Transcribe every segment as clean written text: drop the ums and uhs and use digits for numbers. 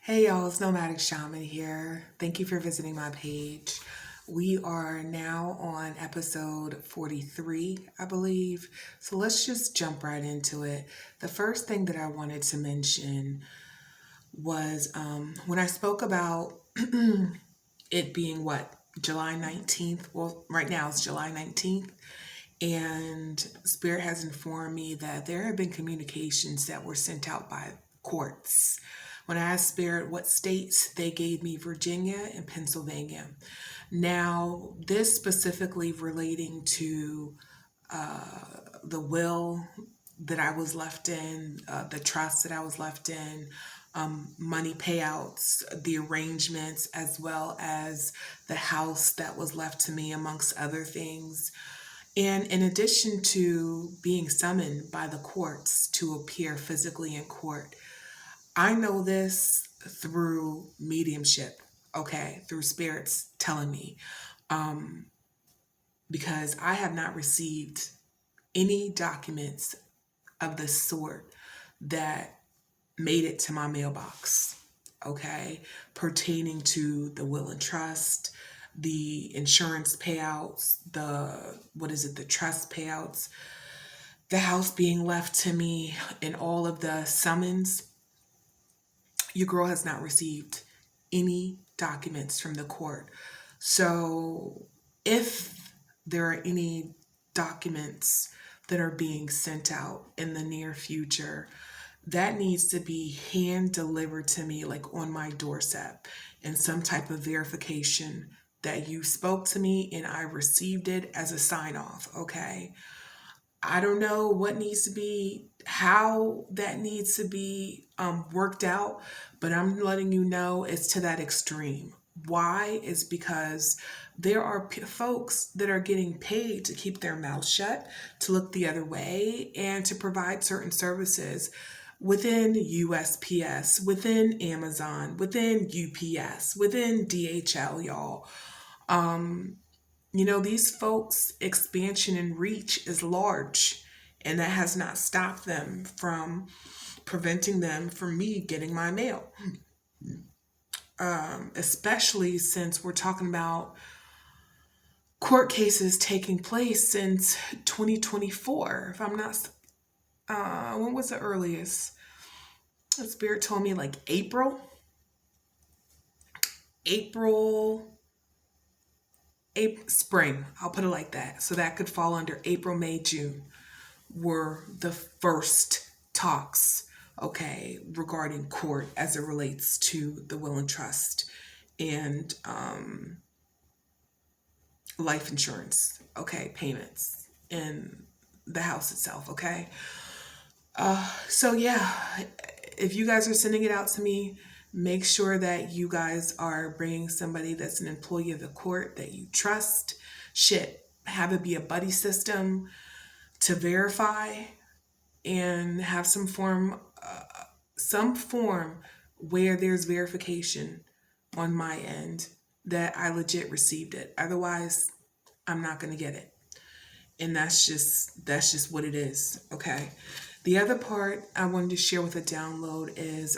Hey y'all, it's Nomadic Shaman here. Thank you for visiting my page. We are now on episode 43, I believe. So let's just jump right into it. The first thing that I wanted to mention was when I spoke about it being July 19th. Well, right now it's July 19th. And Spirit has informed me that there have been communications that were sent out by courts. When I asked Spirit what states, they gave me Virginia and Pennsylvania. Now, this specifically relating to the will that I was left in, the trust that I was left in, money payouts, the arrangements, as well as the house that was left to me, amongst other things. And in addition to being summoned by the courts to appear physically in court, I know this through mediumship, okay, through spirits telling me, um, because I have not received any documents of this sort that made it to my mailbox, okay, pertaining to the will and trust, the insurance payouts, the trust payouts, the house being left to me, and all of the summons. Your girl has not received any documents from the court. So if there are any documents that are being sent out in the near future, that needs to be hand delivered to me, like on my doorstep, and some type of verification that you spoke to me and I received it as a sign off, okay? I don't know what needs to be, how that needs to be worked out, but I'm letting you know it's to that extreme. Why? Is because there are folks that are getting paid to keep their mouth shut, to look the other way, and to provide certain services within USPS, within Amazon, within UPS, within DHL, y'all. Um, these folks' expansion and reach is large, and that has not stopped them from preventing them from me getting my mail. Especially since we're talking about court cases taking place since 2024. If I'm not, when was the earliest? The spirit told me like April, spring. I'll put it like that. So that could fall under April, May, June were the first talks, okay, regarding court as it relates to the will and trust and life insurance, okay, payments and the house itself, okay. So yeah, if you guys are sending it out to me, make sure that you guys are bringing somebody that's an employee of the court that you trust. Shit, have it be a buddy system to verify, and have some form where there's verification on my end that I legit received it. Otherwise, I'm not going to get it. And that's just what it is, okay? The other part I wanted to share with a download is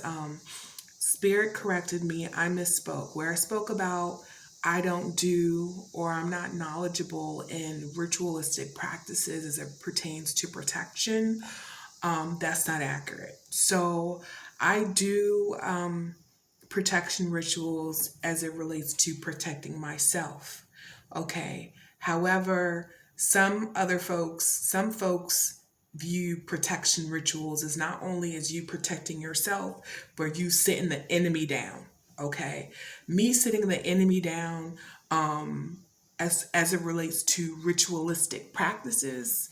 Spirit corrected me. I misspoke. Where I spoke about I don't do, or I'm not knowledgeable in ritualistic practices as it pertains to protection, that's not accurate. So I do protection rituals as it relates to protecting myself. Okay. However, some folks view protection rituals as not only as you protecting yourself, but you sitting the enemy down. Okay. Me sitting the enemy down, as it relates to ritualistic practices,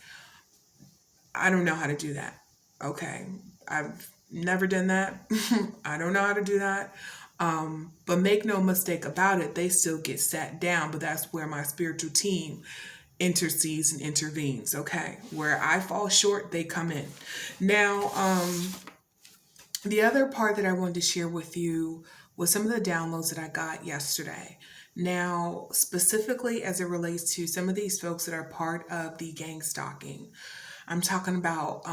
I don't know how to do that. Okay. I've never done that. I don't know how to do that. But make no mistake about it, they still get sat down, but that's where my spiritual team intercedes and intervenes. Okay. Where I fall short, they come in. Now, the other part that I wanted to share with you was some of the downloads that I got yesterday. Now, specifically as it relates to some of these folks that are part of the Gangstalking, I'm talking about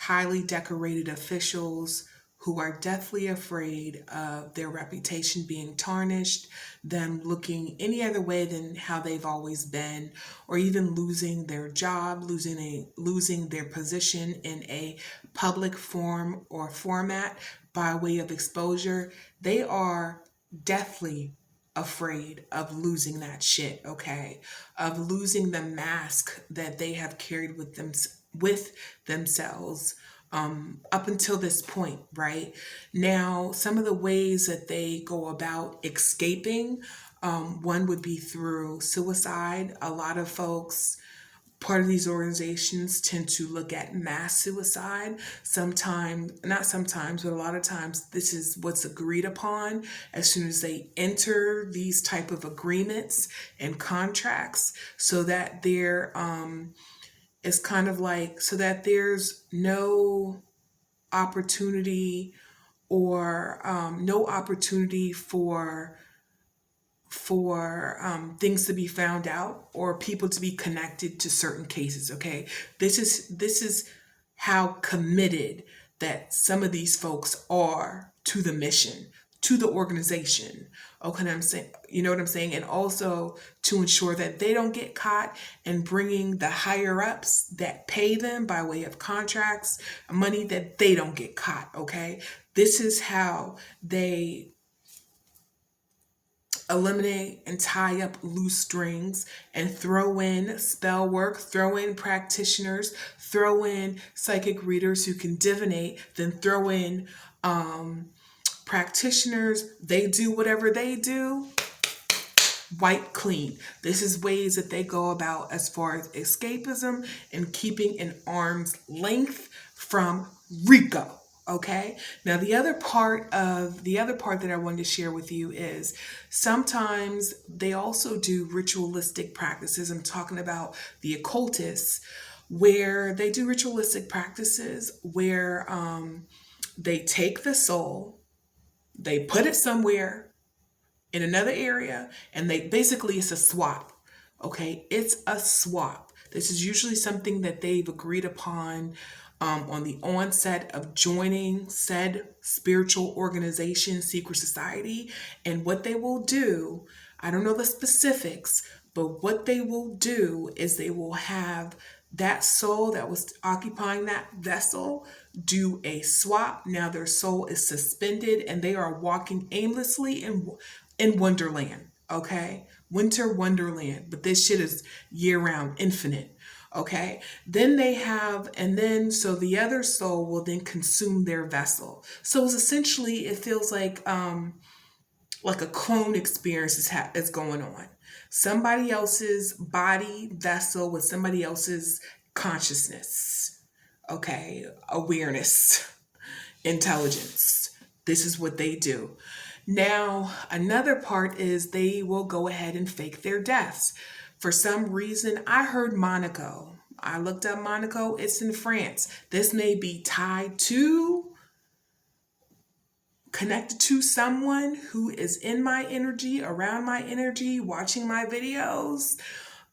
highly decorated officials who are deathly afraid of their reputation being tarnished, them looking any other way than how they've always been, or even losing their job, losing their position in a public form or format by way of exposure. They are deathly afraid of losing that shit, okay? Of losing the mask that they have carried with themselves up until this point, right? Now, some of the ways that they go about escaping, one would be through suicide. A lot of folks, part of these organizations tend to look at mass suicide. Sometimes, not sometimes, but a lot of times this is what's agreed upon as soon as they enter these type of agreements and contracts, so that it's kind of like, so that there's no opportunity or no opportunity for things to be found out or people to be connected to certain cases. Okay, this is how committed that some of these folks are to the mission, to the organization. Okay, I'm saying, you know what I'm saying, and also to ensure that they don't get caught, and bringing the higher ups that pay them by way of contracts money, that they don't get caught. Okay, this is how they eliminate and tie up loose strings and throw in spell work, throw in practitioners, throw in psychic readers who can divinate, then throw in practitioners. They do whatever they do, wipe clean. This is ways that they go about as far as escapism and keeping an arm's length from Rico. Okay. Now the other part that I wanted to share with you is sometimes they also do ritualistic practices. I'm talking about the occultists, where they do ritualistic practices where they take the soul, they put it somewhere in another area, and they basically, it's a swap. Okay, it's a swap. This is usually something that they've agreed upon on the onset of joining said spiritual organization, secret society. And what they will do, I don't know the specifics, but what they will do is they will have that soul that was occupying that vessel do a swap. Now their soul is suspended and they are walking aimlessly in Wonderland. Okay, winter wonderland, but this shit is year round, infinite. Okay, then so the other soul will then consume their vessel. So it's essentially, it feels like a clone experience is going on. Somebody else's body vessel with somebody else's consciousness. Okay, awareness, intelligence. This is what they do. Now, another part is they will go ahead and fake their deaths. For some reason, I heard Monaco. I looked up Monaco. It's in France. This may be connected to someone who is in my energy, around my energy, watching my videos,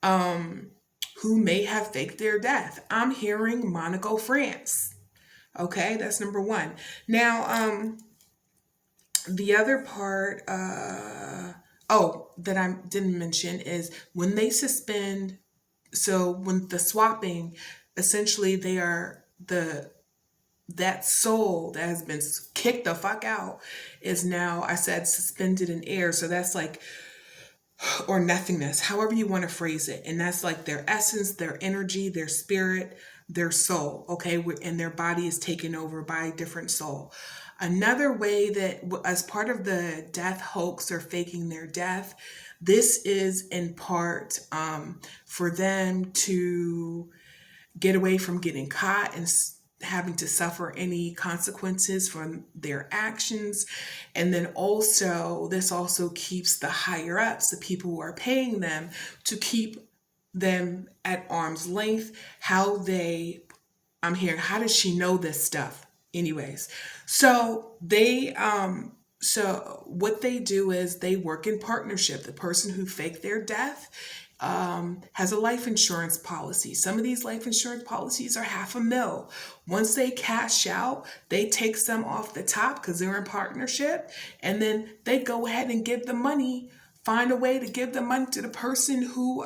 who may have faked their death. I'm hearing Monaco, France. Okay, that's number one. Now, the other part, that I didn't mention is when they suspend. So when the swapping, essentially they are that soul that has been kicked the fuck out is now, I said, suspended in air. So that's like, or nothingness, however you want to phrase it. And that's like their essence, their energy, their spirit, their soul. Okay. And their body is taken over by a different soul. Another way that, as part of the death hoax or faking their death, this is in part for them to get away from getting caught and having to suffer any consequences from their actions. And then also, this also keeps the higher ups, the people who are paying them, to keep them at arm's length. I'm hearing, how does she know this stuff? Anyways, so what they do is they work in partnership. The person who faked their death has a life insurance policy. Some of these life insurance policies are $500,000. Once they cash out, they take some off the top because they're in partnership, and then they go ahead and give the money, find a way to give the money to the person who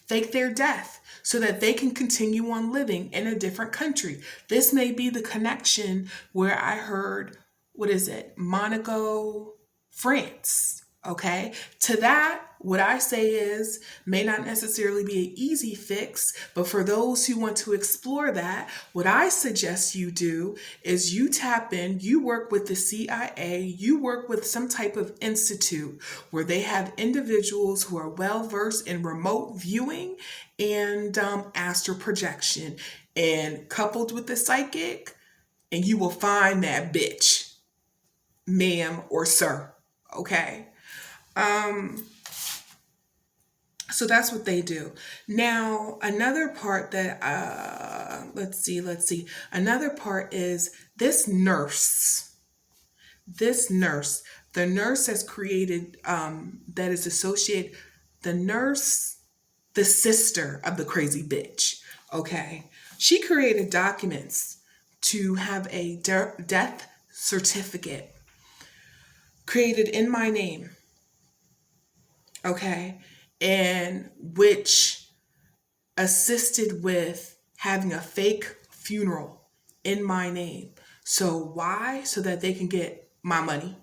fake their death so that they can continue on living in a different country. This may be the connection where I heard, what is it? Monaco, France. Okay. To that, what I say is, may not necessarily be an easy fix, but for those who want to explore that, what I suggest you do is you tap in, you work with the CIA, you work with some type of institute where they have individuals who are well versed in remote viewing and astral projection, and coupled with the psychic, and you will find that bitch, ma'am or sir. Okay. So that's what they do. Now, another part that, let's see. Another part is the nurse has created, that is associated, the sister of the crazy bitch. Okay. She created documents to have a death certificate created in my name. Okay. And which assisted with having a fake funeral in my name. So why? So that they can get my money.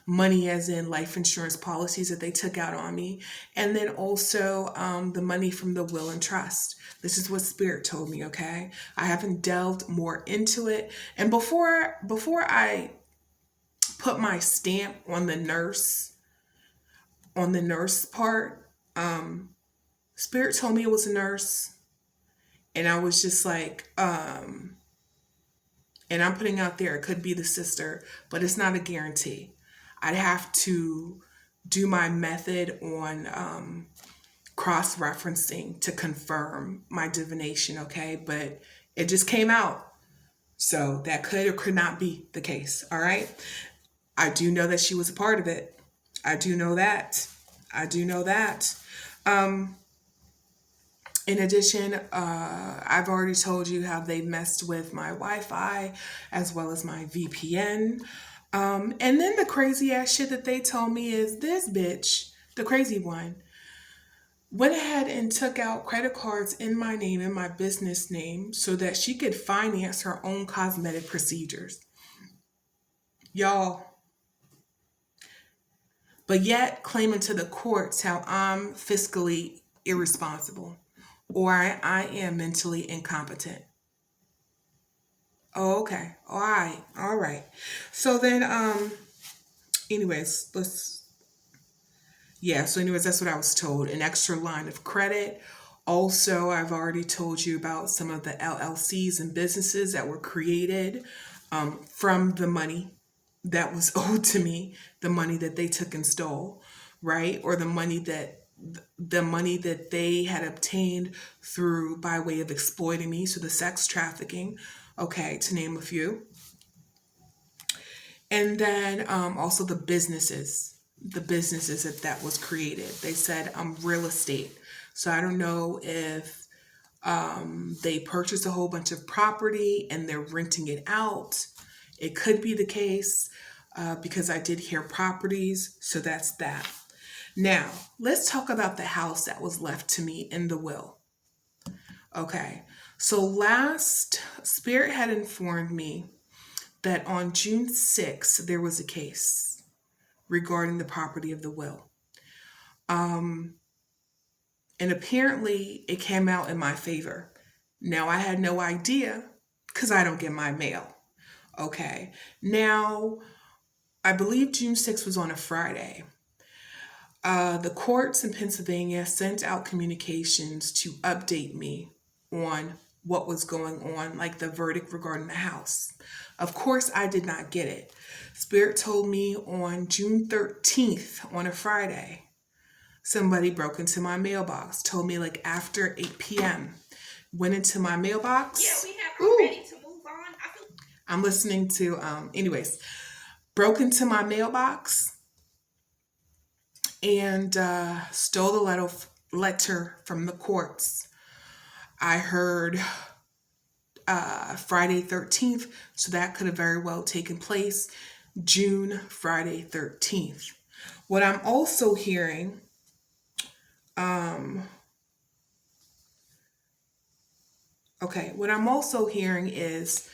Money as in life insurance policies that they took out on me. And then also the money from the will and trust. This is what Spirit told me, okay? I haven't delved more into it. And before I put my stamp on the nurse part, Spirit told me it was a nurse, and I was just like, and I'm putting out there, it could be the sister, but it's not a guarantee. I'd have to do my method on cross-referencing to confirm my divination, okay? But it just came out. So that could or could not be the case, all right? I do know that she was a part of it. I do know that. In addition, I've already told you how they messed with my Wi-Fi as well as my VPN. And then the crazy ass shit that they told me is this bitch, the crazy one, went ahead and took out credit cards in my name, in my business name, so that she could finance her own cosmetic procedures. Y'all. But yet claiming to the courts how I'm fiscally irresponsible or I am mentally incompetent. Oh, okay. All right. So then, anyways, that's what I was told. An extra line of credit. Also, I've already told you about some of the LLCs and businesses that were created from the money that was owed to me, the money that they took and stole, right? Or the money that they had obtained through by way of exploiting me, so the sex trafficking, okay, to name a few. And then also the businesses that was created. They said real estate. So I don't know if they purchased a whole bunch of property and they're renting it out. It could be the case because I did hear properties. So that's that. Now, let's talk about the house that was left to me in the will. Okay. So last, Spirit had informed me that on June 6th, there was a case regarding the property of the will. And apparently it came out in my favor. Now, I had no idea because I don't get my mail. Okay. Now, I believe June 6th was on a Friday. The courts in Pennsylvania sent out communications to update me on what was going on, like the verdict regarding the house. Of course, I did not get it. Spirit told me on June 13th, on a Friday, somebody broke into my mailbox, told me like after 8 p.m. Went into my mailbox. Yeah, we have her ready to move on. I'm listening to, broke into my mailbox and stole the letter from the courts. I heard Friday 13th, so that could have very well taken place June Friday 13th. What I'm also hearing, what I'm also hearing is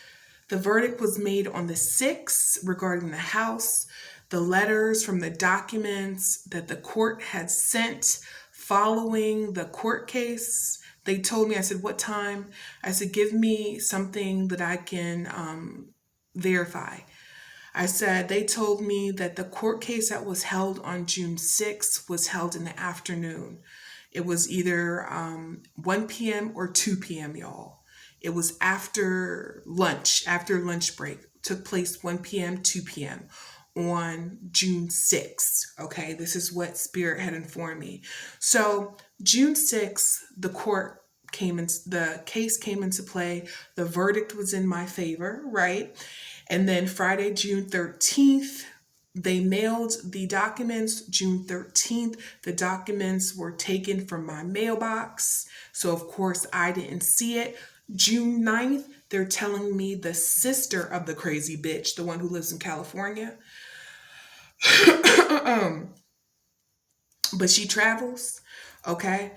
the verdict was made on the 6th regarding the house. The letters from the documents that the court had sent following the court case, they told me, I said, what time? I said, give me something that I can verify. I said, they told me that the court case that was held on June 6th was held in the afternoon. It was either 1 p.m. or 2 p.m., y'all. It was after lunch break. Took place 1 p.m., 2 p.m. on June 6th. Okay, this is what Spirit had informed me. So June 6th, the case came into play. The verdict was in my favor, right? And then Friday, June 13th, they mailed the documents. June 13th, the documents were taken from my mailbox. So of course I didn't see it. June 9th, they're telling me the sister of the crazy bitch, the one who lives in California, but she travels, okay?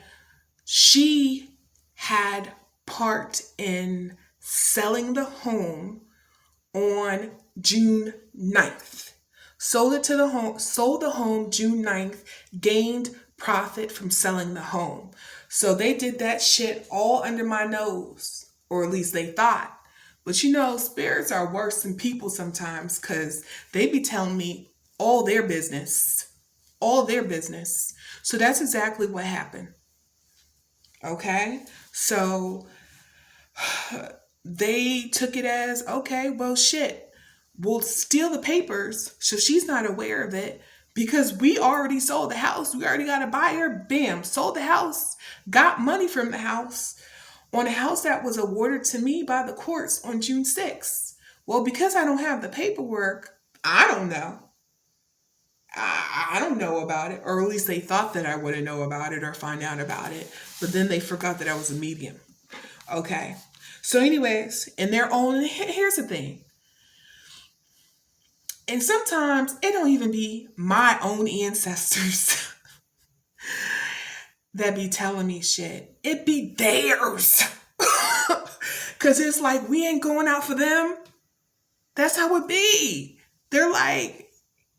She had part in selling the home on June 9th. Sold the home June 9th, gained profit from selling the home. So they did that shit all under my nose, or at least they thought. But you know, spirits are worse than people sometimes, because they be telling me all their business. So that's exactly what happened. Okay? So they took it as, okay, well, shit, we'll steal the papers so she's not aware of it, because we already sold the house. We already got a buyer. Bam, sold the house, got money from the house on a house that was awarded to me by the courts on June 6th. Well, because I don't have the paperwork, I don't know. I don't know about it, or at least they thought that I wouldn't know about it or find out about it. But then they forgot that I was a medium. Okay. So anyways, here's the thing. And sometimes it don't even be my own ancestors that be telling me shit. It be theirs. Because it's like, we ain't going out for them. That's how it be. They're like,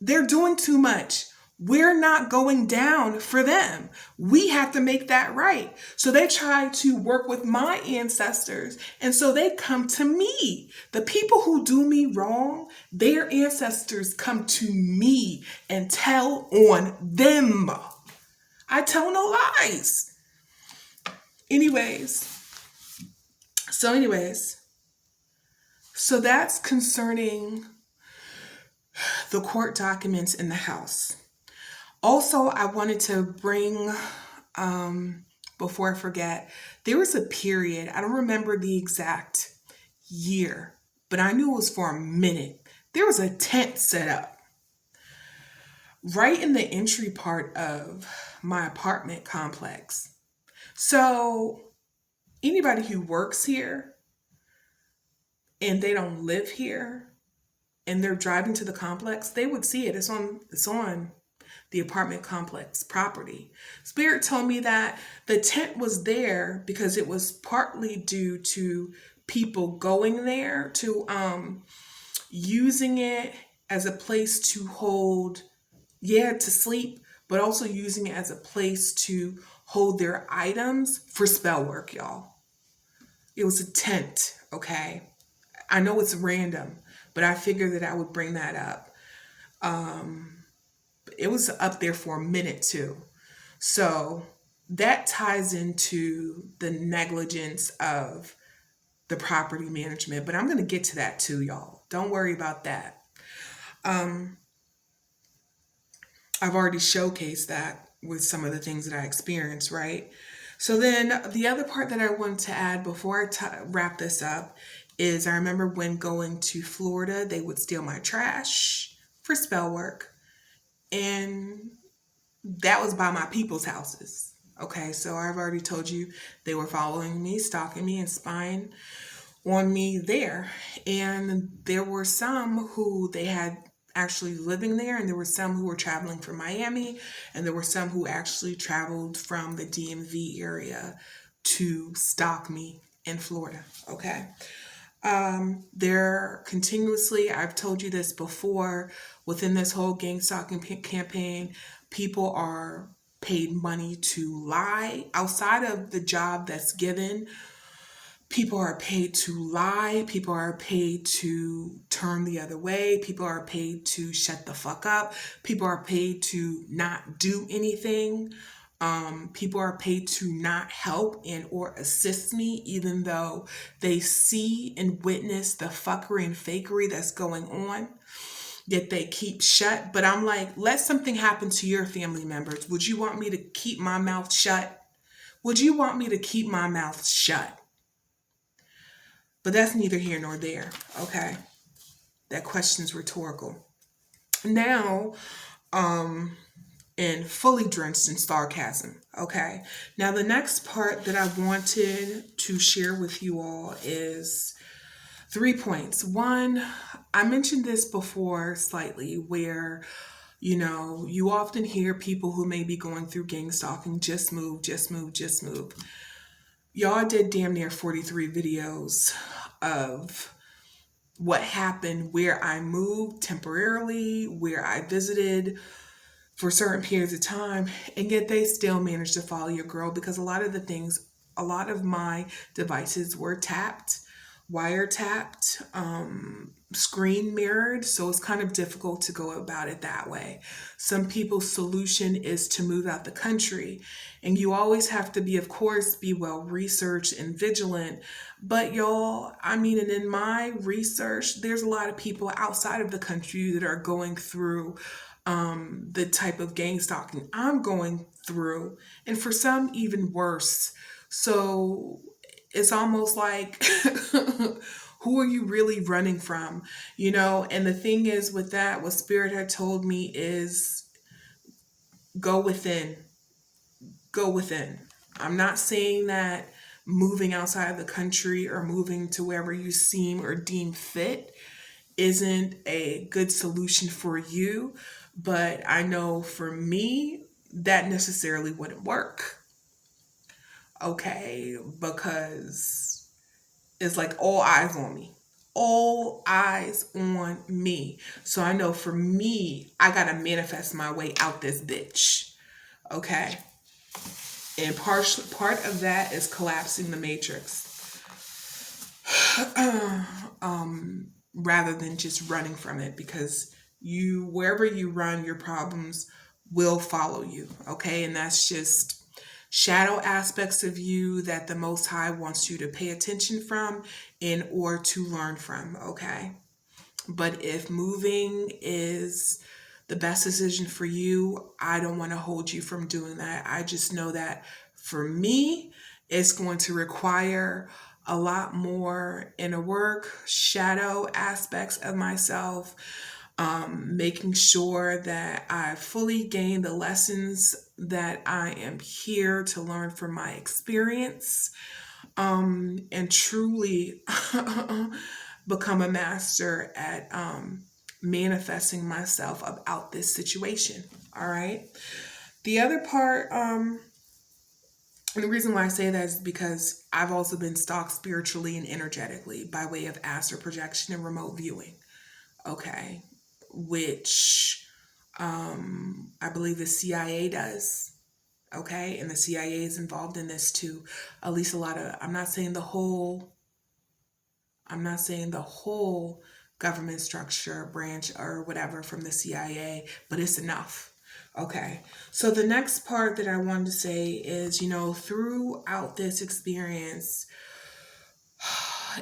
they're doing too much. We're not going down for them. We have to make that right. So they try to work with my ancestors. And so they come to me. The people who do me wrong, their ancestors come to me and tell on them. I tell no lies. Anyways, so that's concerning the court documents in the house. Also, I wanted to bring, before I forget, there was a period, I don't remember the exact year, but I knew it was for a minute. There was a tent set up right in the entry part of my apartment complex. So anybody who works here and they don't live here and they're driving to the complex, they would see it. It's on the apartment complex property. Spirit told me that the tent was there because it was partly due to people going there to using it as a place to hold, to sleep, but also using it as a place to hold their items for spell work, y'all. It was a tent, okay? I know it's random, but I figured that I would bring that up. It was up there for a minute too. So that ties into the negligence of the property management, but I'm going to get to that too, y'all. Don't worry about that. I've already showcased that with some of the things that I experienced, right? So then the other part that I want to add before I wrap this up is I remember when going to Florida, they would steal my trash for spell work. And that was by my people's houses. Okay, so I've already told you they were following me, stalking me, and spying on me there. And there were some who they had actually living there, and there were some who were traveling from Miami, and there were some who actually traveled from the DMV area to stalk me in Florida. Okay. They're continuously, I've told you this before, within this whole gang stalking campaign, people are paid money to lie outside of the job that's given. People are paid to lie. People are paid to turn the other way. People are paid to shut the fuck up. People are paid to not do anything. People are paid to not help and or assist me, even though they see and witness the fuckery and fakery that's going on. Yet they keep shut. But I'm like, let something happen to your family members. Would you want me to keep my mouth shut? Would you want me to keep my mouth shut? But that's neither here nor there, okay? That question's rhetorical. Now, and fully drenched in sarcasm, okay? Now, the next part that I wanted to share with you all is 3 points. One, I mentioned this before slightly, where you often hear people who may be going through gang stalking, just move, just move, just move. Y'all did damn near 43 videos of what happened, where I moved temporarily, where I visited for certain periods of time, and yet they still managed to follow your girl because a lot of my devices were tapped, wiretapped, screen mirrored, so it's kind of difficult to go about it that way. Some people's solution is to move out the country, and you always have to be, of course, be well researched and vigilant. But y'all, and in my research, there's a lot of people outside of the country that are going through the type of gang stalking I'm going through, and for some even worse. So it's almost like who are you really running from? And the thing is with that, what Spirit had told me is go within. Go within. I'm not saying that moving outside of the country or moving to wherever you seem or deem fit isn't a good solution for you, but I know for me, that necessarily wouldn't work. Okay, because it's like all eyes on me. All eyes on me. So I know for me, I gotta manifest my way out this bitch. Okay. And part of that is collapsing the matrix. Rather than just running from it, because wherever you run, your problems will follow you. Okay. And that's just shadow aspects of you that the Most High wants you to pay attention from in order to learn from. Okay. But if moving is the best decision for you, I don't want to hold you from doing that. I just know that for me, it's going to require a lot more inner work, shadow aspects of myself, making sure that I fully gain the lessons that I am here to learn from my experience, and truly become a master at manifesting myself out this situation. All right. The other part, and the reason why I say that is because I've also been stalked spiritually and energetically by way of astral projection and remote viewing. Okay. Which I believe the CIA does. Okay. And the CIA is involved in this too. At least a lot of, I'm not saying the whole government structure, branch, or whatever from the CIA, but it's enough. Okay. So the next part that I wanted to say is, throughout this experience,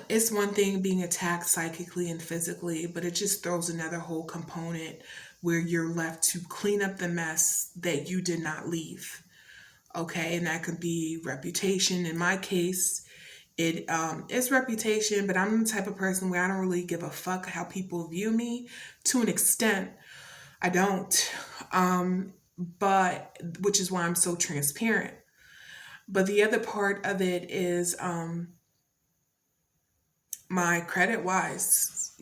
it's one thing being attacked psychically and physically, but it just throws another whole component where you're left to clean up the mess that you did not leave. Okay. And that could be reputation. In my case, it's reputation, but I'm the type of person where I don't really give a fuck how people view me. To an extent, I don't. but which is why I'm so transparent. But the other part of it is my credit wise,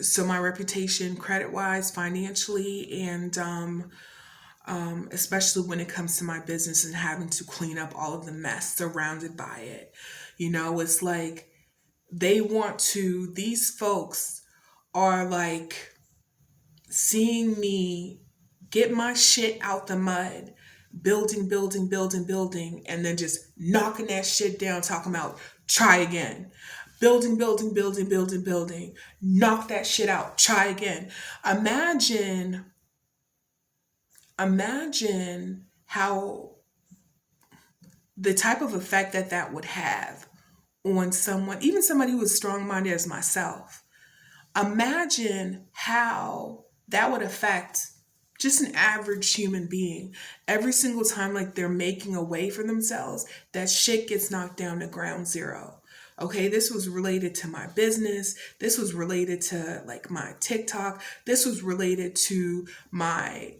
so my reputation credit wise, financially, and especially when it comes to my business and having to clean up all of the mess surrounded by it. It's like these folks are like seeing me get my shit out the mud, building, building, building, building, and then just knocking that shit down, talking about try again. Building, building, building, building, building, knock that shit out, try again. Imagine, imagine how the type of effect that would have on someone, even somebody who is strong minded as myself. Imagine how that would affect just an average human being. Every single time like they're making a way for themselves, that shit gets knocked down to ground zero. Okay, this was related to my business. This was related to like my TikTok. This was related to my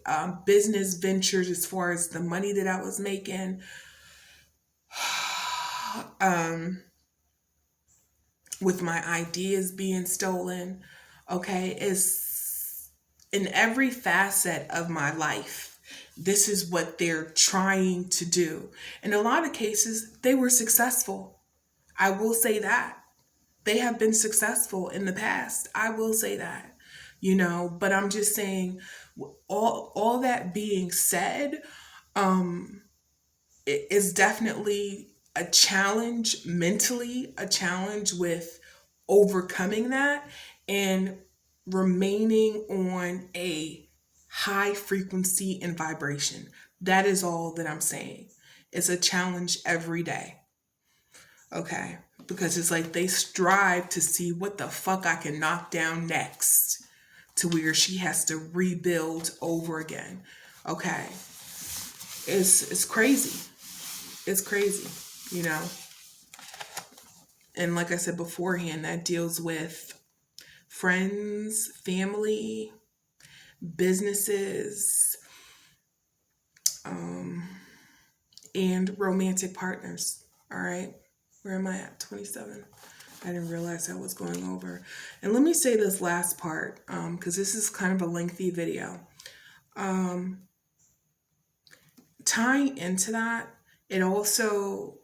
business ventures as far as the money that I was making. With my ideas being stolen. Okay, is in every facet of my life. This is what they're trying to do. In a lot of cases, they were successful. I will say that. They have been successful in the past. I will say that. But I'm just saying, all that being said, it is definitely a challenge mentally, a challenge with overcoming that and remaining on a high frequency and vibration. That is all that I'm saying. It's a challenge every day. Okay. Because it's like they strive to see what the fuck I can knock down next to where she has to rebuild over again. Okay. It's crazy. It's crazy, you know? And like I said beforehand, that deals with friends, family, businesses, and romantic partners. All right. Where am I at? 27. I didn't realize I was going over. And let me say this last part, because this is kind of a lengthy video. Tying into that, it also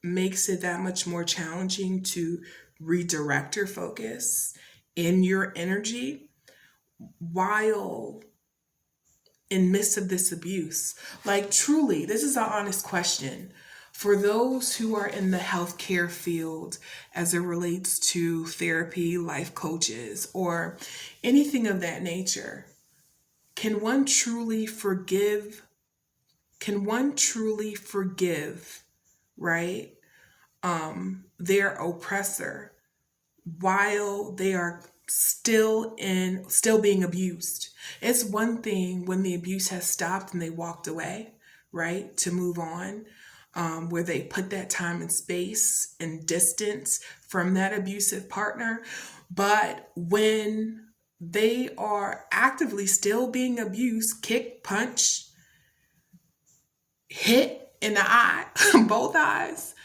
makes it that much more challenging to redirect your focus in your energy while in midst of this abuse. Like truly, this is an honest question. For those who are in the healthcare field as it relates to therapy, life coaches, or anything of that nature, can one truly forgive? Can one truly forgive, right? Their oppressor while they are still being abused. It's one thing when the abuse has stopped and they walked away, right? To move on. Where they put that time and space and distance from that abusive partner. But when they are actively still being abused, kick, punch, hit in the eye, both eyes,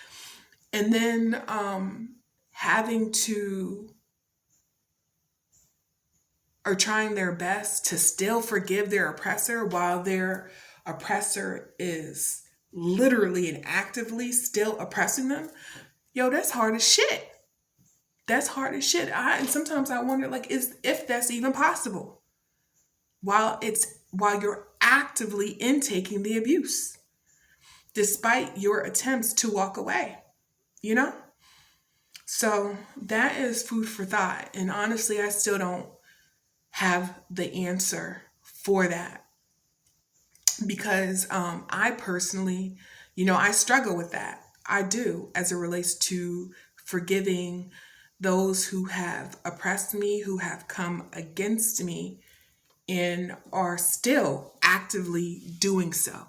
and then having to or trying their best to still forgive their oppressor while their oppressor is literally and actively still oppressing them. Yo, that's hard as shit. That's hard as shit. And sometimes I wonder, like, if that's even possible while you're actively intaking the abuse, despite your attempts to walk away, you know? So that is food for thought. And honestly, I still don't have the answer for that because I personally, I struggle with that. I do as it relates to forgiving those who have oppressed me, who have come against me, and are still actively doing so.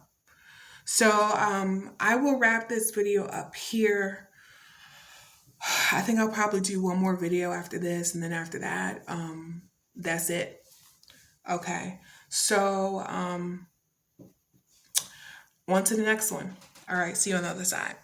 So I will wrap this video up here. I think I'll probably do one more video after this, and then after that, that's it. Okay. So, on to the next one. All right, see you on the other side.